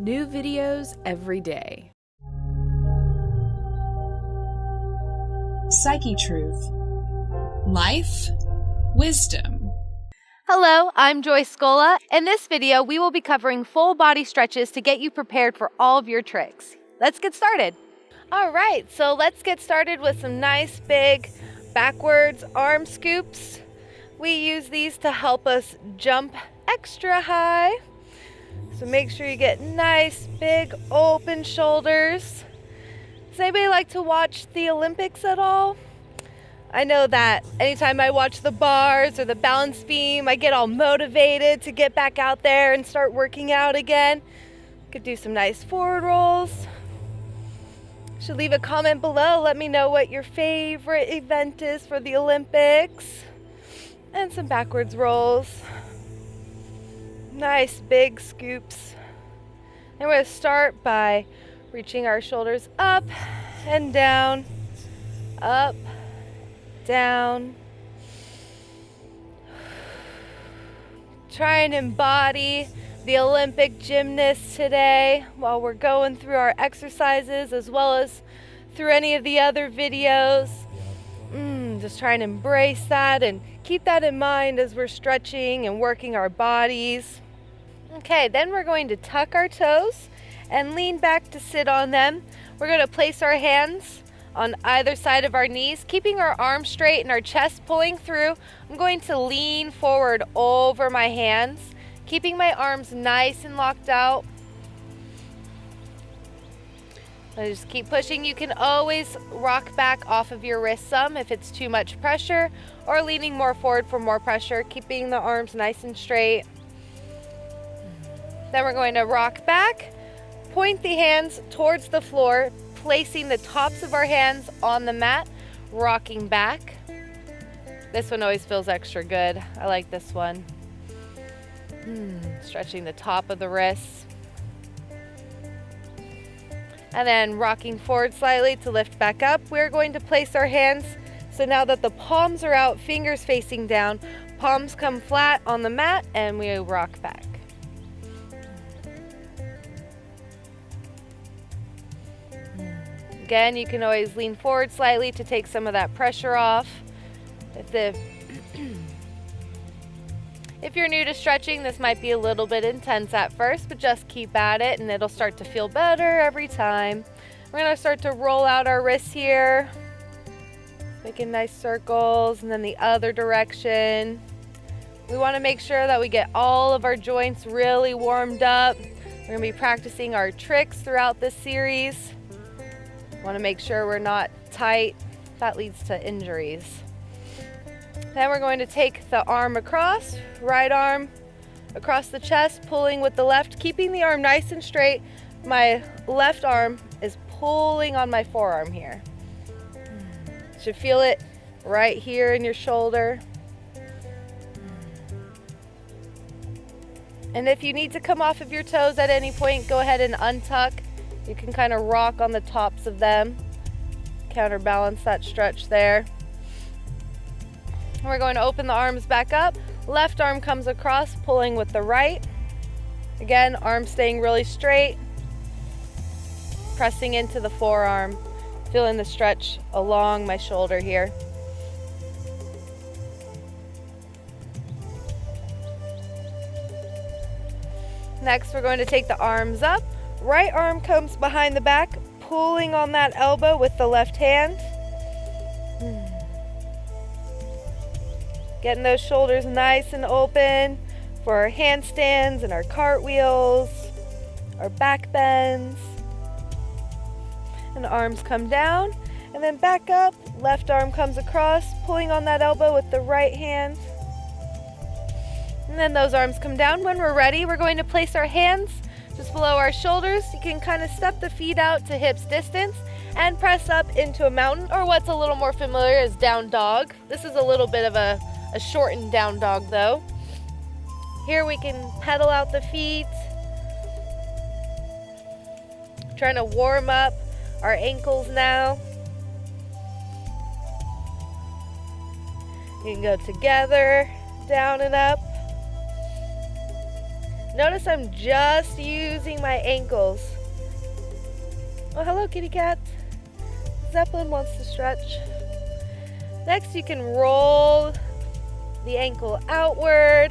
New videos every day. Psyche Truth. Life, wisdom. Hello, I'm Joyce Scola. In this video, we will be covering full body stretches to get you prepared for all of your tricks. Let's get started. All right, so let's get started with some nice big backwards arm scoops. We use these to help us jump extra high. So make sure you get nice big open shoulders. Does anybody like to watch the Olympics at all? I know that anytime I watch the bars or the balance beam, I get all motivated to get back out there and start working out again. Could do some nice forward rolls. Should leave a comment below. Let me know what your favorite event is for the Olympics. And some backwards rolls. Nice big scoops. And we're going to start by reaching our shoulders up and down, up, down. Try and embody the Olympic gymnast today while we're going through our exercises as well as through any of the other videos. Just try and embrace that and keep that in mind as we're stretching and working our bodies. Okay, then we're going to tuck our toes and lean back to sit on them. We're going to place our hands on either side of our knees, keeping our arms straight and our chest pulling through. I'm going to lean forward over my hands, keeping my arms nice and locked out. I just keep pushing. You can always rock back off of your wrist some if it's too much pressure, or leaning more forward for more pressure, keeping the arms nice and straight. Then we're going to rock back, point the hands towards the floor, placing the tops of our hands on the mat, rocking back. This one always feels extra good. I like this one. Stretching the top of the wrists. And then rocking forward slightly to lift back up. We're going to place our hands so now that the palms are out, fingers facing down, palms come flat on the mat, and we rock back. Again, you can always lean forward slightly to take some of that pressure off. If you're new to stretching, this might be a little bit intense at first, but just keep at it and it'll start to feel better every time. We're going to start to roll out our wrists here, making nice circles, and then the other direction. We want to make sure that we get all of our joints really warmed up. We're going to be practicing our tricks throughout this series. Want to make sure we're not tight. That leads to injuries. Then we're going to take the arm across, right arm across the chest, pulling with the left, keeping the arm nice and straight. My left arm is pulling on my forearm here. Should feel it right here in your shoulder. And if you need to come off of your toes at any point, go ahead and untuck. You can kind of rock on the tops of them, counterbalance that stretch there. We're going to open the arms back up. Left arm comes across, pulling with the right. Again, arm staying really straight. Pressing into the forearm, feeling the stretch along my shoulder here. Next, we're going to take the arms up. Right arm comes behind the back, pulling on that elbow with the left hand. Getting those shoulders nice and open for our handstands and our cartwheels, our back bends. And the arms come down and then back up. Left arm comes across, pulling on that elbow with the right hand. And then those arms come down. When we're ready, we're going to place our hands just below our shoulders. You can kind of step the feet out to hips distance and press up into a mountain, or what's a little more familiar as down dog. This is a little bit of a shortened down dog though. Here we can pedal out the feet. Trying to warm up our ankles now. You can go together, down and up. Notice I'm just using my ankles. Oh, hello, kitty cat. Zeppelin wants to stretch. Next, you can roll the ankle outward.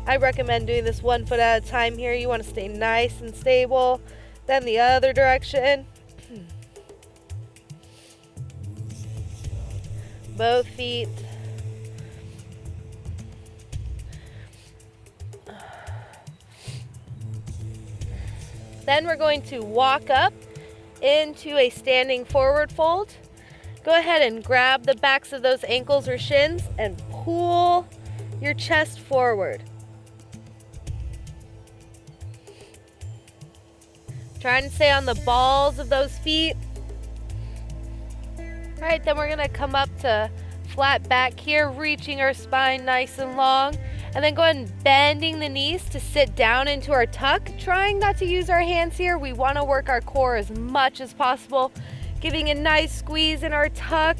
I recommend doing this 1 foot at a time here. You want to stay nice and stable. Then the other direction. Both feet. Then we're going to walk up into a standing forward fold. Go ahead and grab the backs of those ankles or shins and pull your chest forward. Trying to stay on the balls of those feet. All right, then we're gonna come up to flat back here, reaching our spine nice and long. And then go ahead and bending the knees to sit down into our tuck. Trying not to use our hands here. We want to work our core as much as possible. Giving a nice squeeze in our tuck.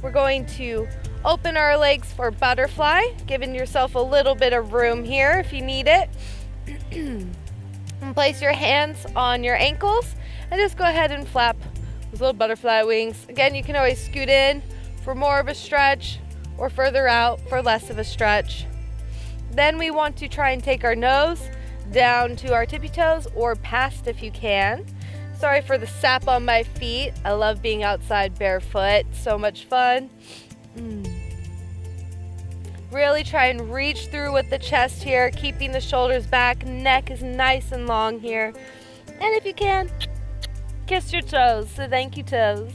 We're going to open our legs for butterfly. Giving yourself a little bit of room here if you need it. And place your hands on your ankles. And just go ahead and flap those little butterfly wings. Again, you can always scoot in for more of a stretch, or further out for less of a stretch. Then we want to try and take our nose down to our tippy toes or past if you can. Sorry for the sap on my feet. I love being outside barefoot. So much fun. Really try and reach through with the chest here, keeping the shoulders back. Neck is nice and long here. And if you can, kiss your toes. So thank you, toes,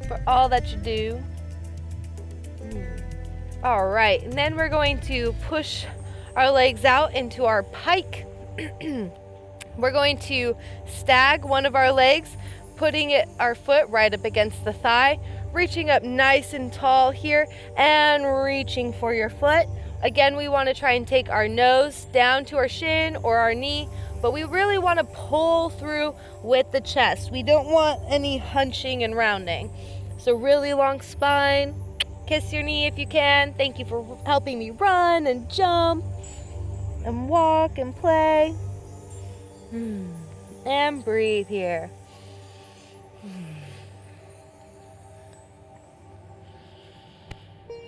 for all that you do. All right, and then we're going to push our legs out into our pike. We're going to stag one of our legs, putting our foot right up against the thigh, reaching up nice and tall here, and reaching for your foot. Again, we want to try and take our nose down to our shin or our knee, but we really want to pull through with the chest. We don't want any hunching and rounding. So really long spine. Kiss your knee if you can. Thank you for helping me run and jump and walk and play. And breathe here.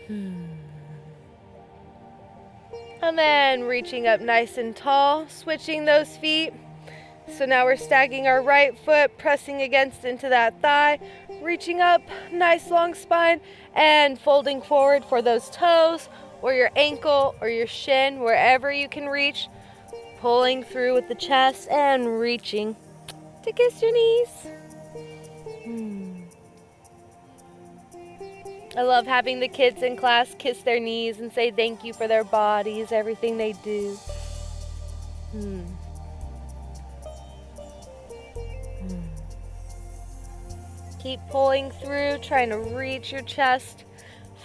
And then reaching up nice and tall, switching those feet. So now we're stagging our right foot, pressing against into that thigh, reaching up, nice long spine, and folding forward for those toes or your ankle or your shin, wherever you can reach, pulling through with the chest and reaching to kiss your knees. I love having the kids in class kiss their knees and say thank you for their bodies, everything they do. Keep pulling through, trying to reach your chest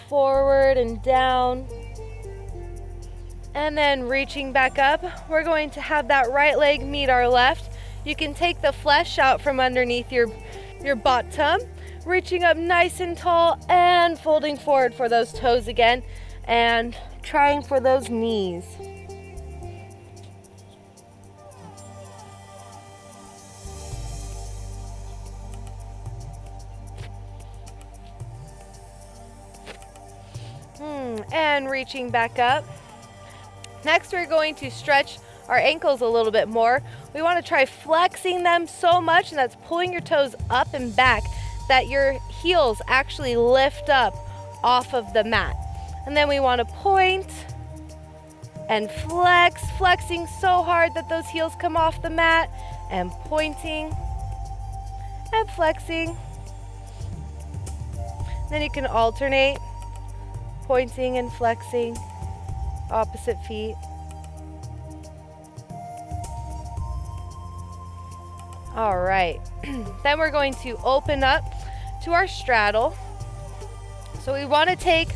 forward and down. And then reaching back up, we're going to have that right leg meet our left. You can take the flesh out from underneath your bottom, reaching up nice and tall and folding forward for those toes again and trying for those knees. And reaching back up. Next, we're going to stretch our ankles a little bit more. We want to try flexing them so much, and that's pulling your toes up and back, that your heels actually lift up off of the mat. And then we want to point and flex, flexing so hard that those heels come off the mat, and pointing and flexing. Then you can alternate, pointing and flexing, opposite feet. All right, then we're going to open up to our straddle. So we want to take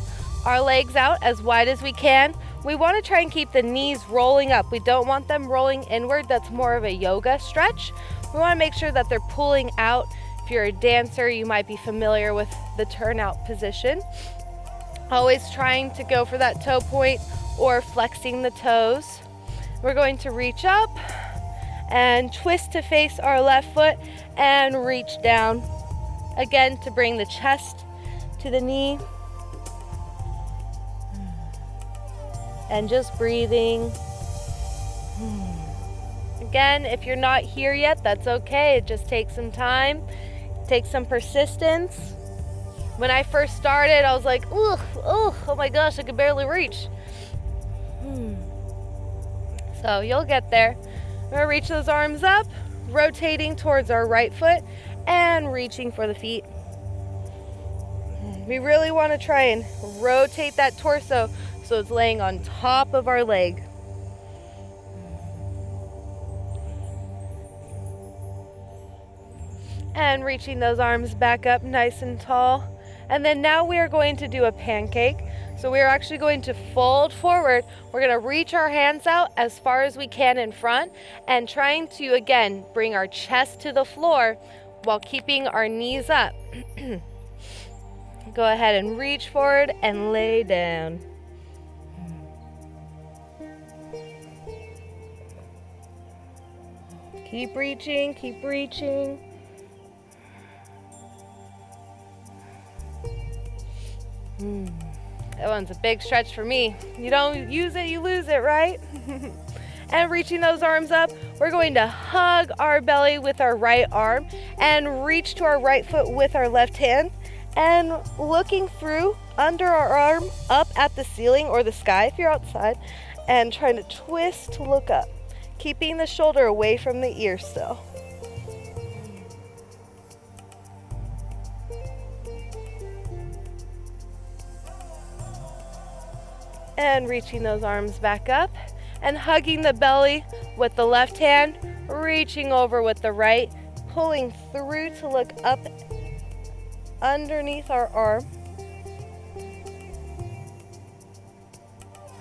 our legs out as wide as we can. We want to try and keep the knees rolling up. We don't want them rolling inward. That's more of a yoga stretch. We want to make sure that they're pulling out. If you're a dancer, you might be familiar with the turnout position. Always trying to go for that toe point or flexing the toes. We're going to reach up and twist to face our left foot and reach down. Again, to bring the chest to the knee. And just breathing. Again, if you're not here yet, that's okay. It just takes some time, takes some persistence. When I first started, I was like, oh my gosh, I could barely reach. So you'll get there. We're gonna reach those arms up, rotating towards our right foot and reaching for the feet. We really want to try and rotate that torso so it's laying on top of our leg. And reaching those arms back up nice and tall. And then now we are going to do a pancake. So we are actually going to fold forward. We're going to reach our hands out as far as we can in front and trying to, again, bring our chest to the floor while keeping our knees up. Go ahead and reach forward and lay down. Keep reaching, keep reaching. That one's a big stretch for me. You don't use it, you lose it, right? And reaching those arms up, we're going to hug our belly with our right arm and reach to our right foot with our left hand and looking through under our arm up at the ceiling or the sky if you're outside and trying to twist to look up, keeping the shoulder away from the ear still. And reaching those arms back up and hugging the belly with the left hand, reaching over with the right, pulling through to look up underneath our arm.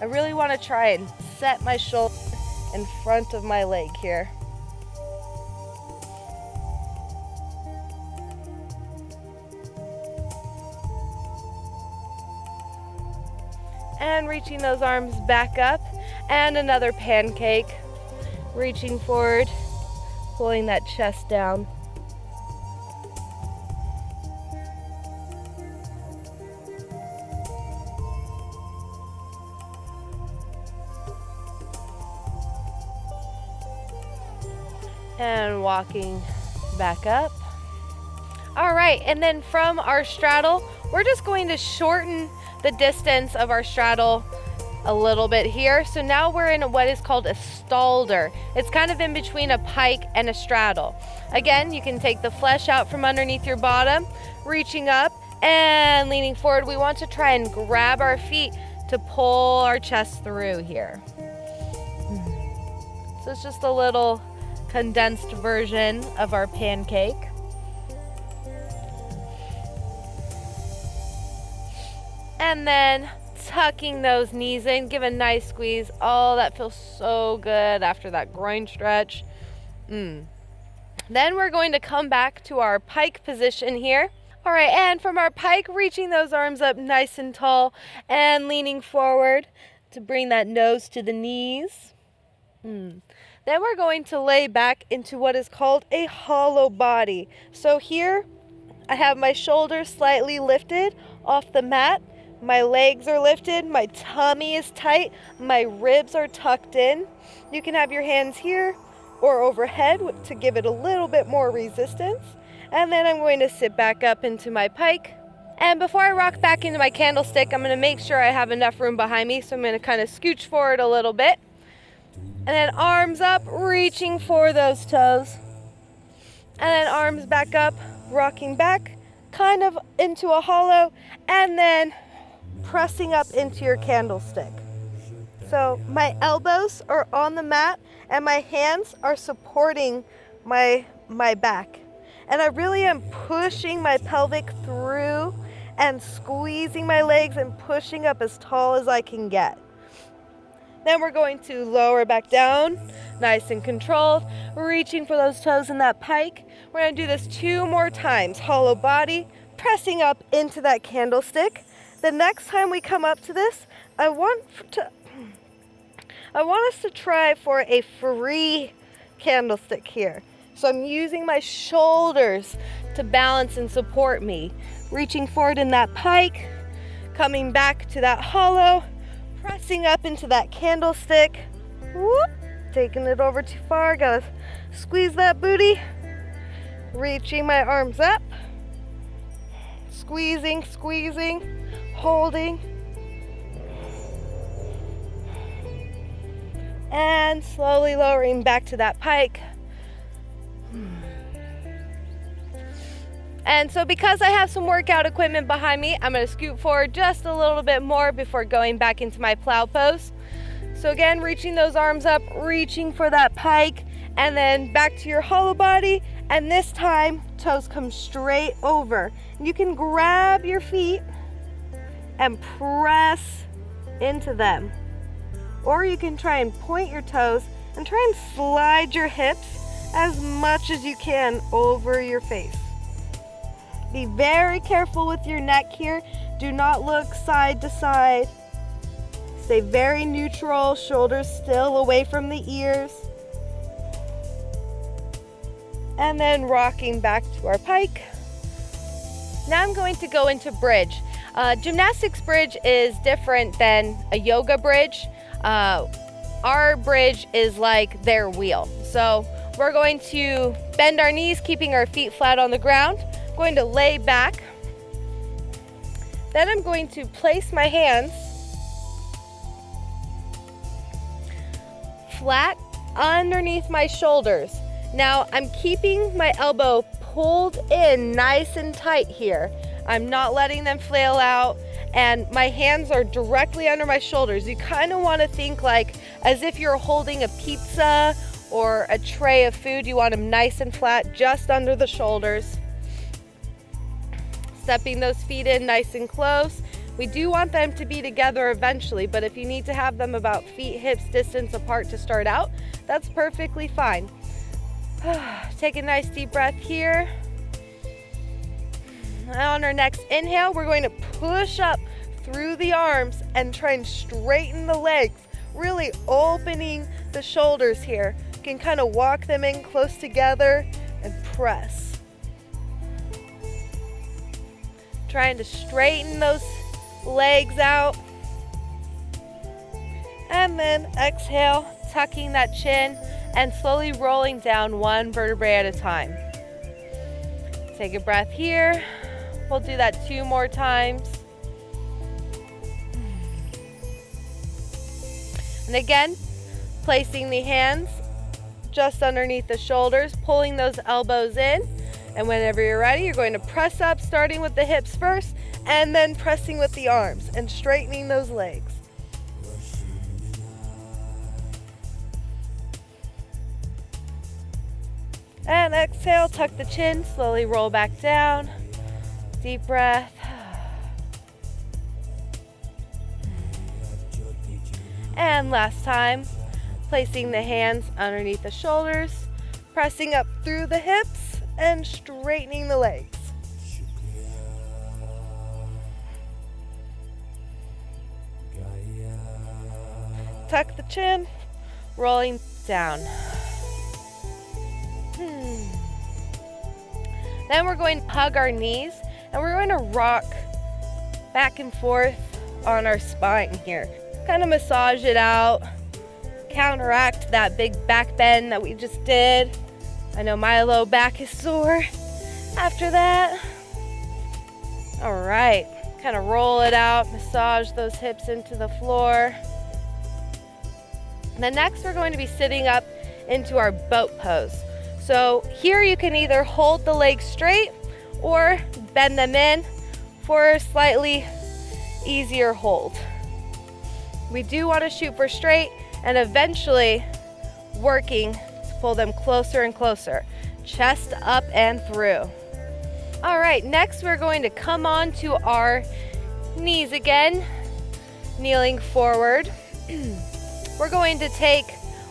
I really want to try and set my shoulder in front of my leg here. And reaching those arms back up and another pancake. Reaching forward, pulling that chest down. And walking back up. All right, and then from our straddle, we're just going to shorten the distance of our straddle a little bit here. So now we're in what is called a stalder. It's kind of in between a pike and a straddle. Again, you can take the flesh out from underneath your bottom, reaching up and leaning forward. We want to try and grab our feet to pull our chest through here. So it's just a little condensed version of our pancake. And then tucking those knees in, give a nice squeeze. Oh, that feels so good after that groin stretch. Then we're going to come back to our pike position here. All right, and from our pike, reaching those arms up nice and tall and leaning forward to bring that nose to the knees. Then we're going to lay back into what is called a hollow body. So here, I have my shoulders slightly lifted off the mat. My legs are lifted, my tummy is tight, my ribs are tucked in. You can have your hands here or overhead to give it a little bit more resistance. And then I'm going to sit back up into my pike. And before I rock back into my candlestick, I'm going to make sure I have enough room behind me. So I'm going to kind of scooch forward a little bit. And then arms up, reaching for those toes. And then arms back up, rocking back, kind of into a hollow. And then pressing up into your candlestick. So my elbows are on the mat and my hands are supporting my back. And I really am pushing my pelvic through and squeezing my legs and pushing up as tall as I can get. Then we're going to lower back down, nice and controlled, reaching for those toes in that pike. We're going to do this 2 more times. Hollow body, pressing up into that candlestick. The next time we come up to this, I want I want us to try for a free candlestick here. So I'm using my shoulders to balance and support me. Reaching forward in that pike, coming back to that hollow, pressing up into that candlestick. Whoop, taking it over too far, gotta squeeze that booty. Reaching my arms up, squeezing, holding. And slowly lowering back to that pike. And so because I have some workout equipment behind me, I'm going to scoot forward just a little bit more before going back into my plow pose. So again, reaching those arms up, reaching for that pike, and then back to your hollow body. And this time, toes come straight over. You can grab your feet and press into them. Or you can try and point your toes and try and slide your hips as much as you can over your face. Be very careful with your neck here. Do not look side to side. Stay very neutral, shoulders still away from the ears. And then rocking back to our pike. Now I'm going to go into bridge. Gymnastics bridge is different than a yoga bridge. Our bridge is like their wheel. So we're going to bend our knees, keeping our feet flat on the ground. I'm going to lay back. Then I'm going to place my hands flat underneath my shoulders. Now I'm keeping my elbow pulled in nice and tight here. I'm not letting them flail out, and my hands are directly under my shoulders. You kind of want to think like as if you're holding a pizza or a tray of food. You want them nice and flat just under the shoulders. Stepping those feet in nice and close. We do want them to be together eventually, but if you need to have them about feet, hips distance apart to start out, that's perfectly fine. Take a nice deep breath here. On our next inhale, we're going to push up through the arms and try and straighten the legs, really opening the shoulders here. You can kind of walk them in close together and press. Trying to straighten those legs out. And then exhale, tucking that chin and slowly rolling down one vertebrae at a time. Take a breath here. We'll do that 2 more times. And again, placing the hands just underneath the shoulders, pulling those elbows in. And whenever you're ready, you're going to press up, starting with the hips first, and then pressing with the arms and straightening those legs. And exhale, tuck the chin, slowly roll back down. Deep breath. And last time, placing the hands underneath the shoulders, pressing up through the hips, and straightening the legs. Tuck the chin, rolling down. Then we're going to hug our knees and we're going to rock back and forth on our spine here. Kind of massage it out, counteract that big back bend that we just did. I know my low back is sore after that. All right, kind of roll it out, massage those hips into the floor. And then next we're going to be sitting up into our boat pose. So here you can either hold the legs straight or bend them in for a slightly easier hold. We do want to shoot for straight and eventually working to pull them closer and closer. Chest up and through. All right, next we're going to come on to our knees again, kneeling forward. We're going to take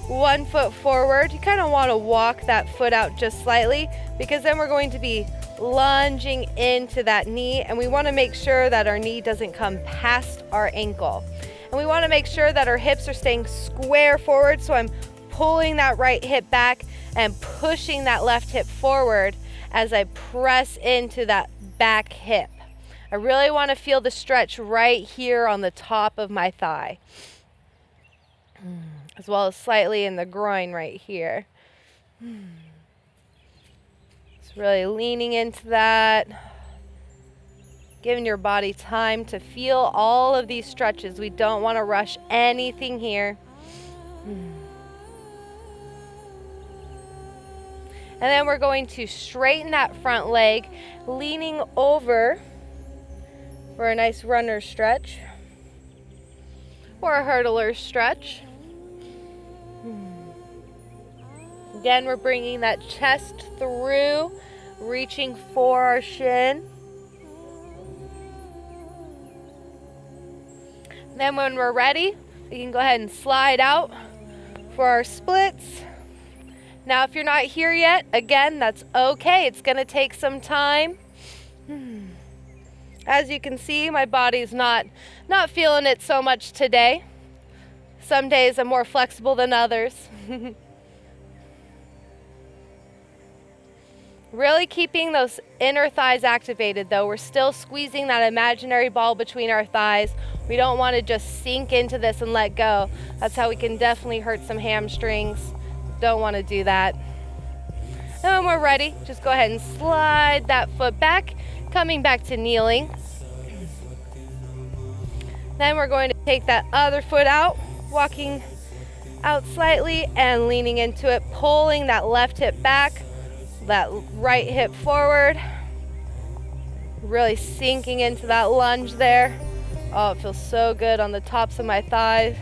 1 foot forward. You kind of want to walk that foot out just slightly because then we're going to be lunging into that knee, and we want to make sure that our knee doesn't come past our ankle. And we want to make sure that our hips are staying square forward. So I'm pulling that right hip back and pushing that left hip forward as I press into that back hip. I really want to feel the stretch right here on the top of my thigh, as well as slightly in the groin right here. Just really leaning into that, giving your body time to feel all of these stretches. We don't want to rush anything here. And then we're going to straighten that front leg, leaning over for a nice runner stretch or a hurdler stretch. Again, we're bringing that chest through, reaching for our shin. Then when we're ready, we can go ahead and slide out for our splits. Now, if you're not here yet, again, that's okay. It's going to take some time. As you can see, my body's not feeling it so much today. Some days I'm more flexible than others. Really keeping those inner thighs activated though. We're still squeezing that imaginary ball between our thighs. We don't want to just sink into this and let go. That's how we can definitely hurt some hamstrings. Don't want to do that. And when we're ready, just go ahead and slide that foot back, coming back to kneeling. Then we're going to take that other foot out, walking out slightly and leaning into it, pulling that left hip back, that right hip forward, really sinking into that lunge there. Oh, it feels so good on the tops of my thighs.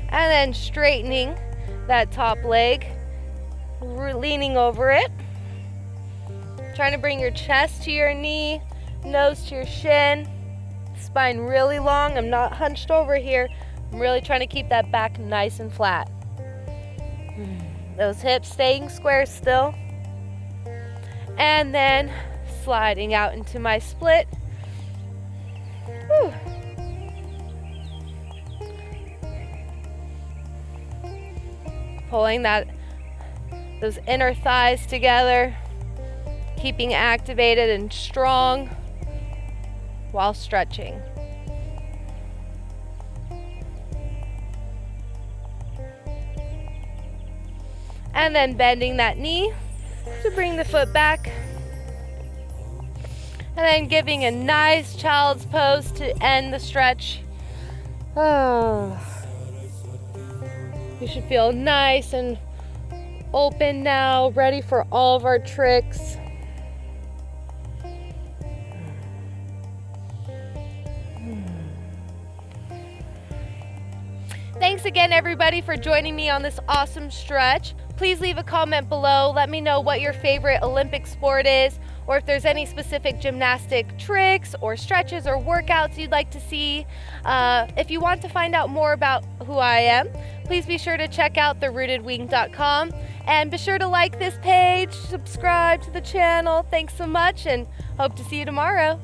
And then straightening that top leg, leaning over it. Trying to bring your chest to your knee, nose to your shin, spine really long. I'm not hunched over here. I'm really trying to keep that back nice and flat. Those hips staying square still. And then sliding out into my split. Whew. Pulling those inner thighs together, keeping activated and strong while stretching. And then bending that knee to bring the foot back. And then giving a nice child's pose to end the stretch. Oh. You should feel nice and open now, ready for all of our tricks. Thanks again, everybody, for joining me on this awesome stretch. Please leave a comment below. Let me know what your favorite Olympic sport is, or if there's any specific gymnastic tricks or stretches or workouts you'd like to see. If you want to find out more about who I am, please be sure to check out therootedwing.com, and be sure to like this page, subscribe to the channel. Thanks so much, and hope to see you tomorrow.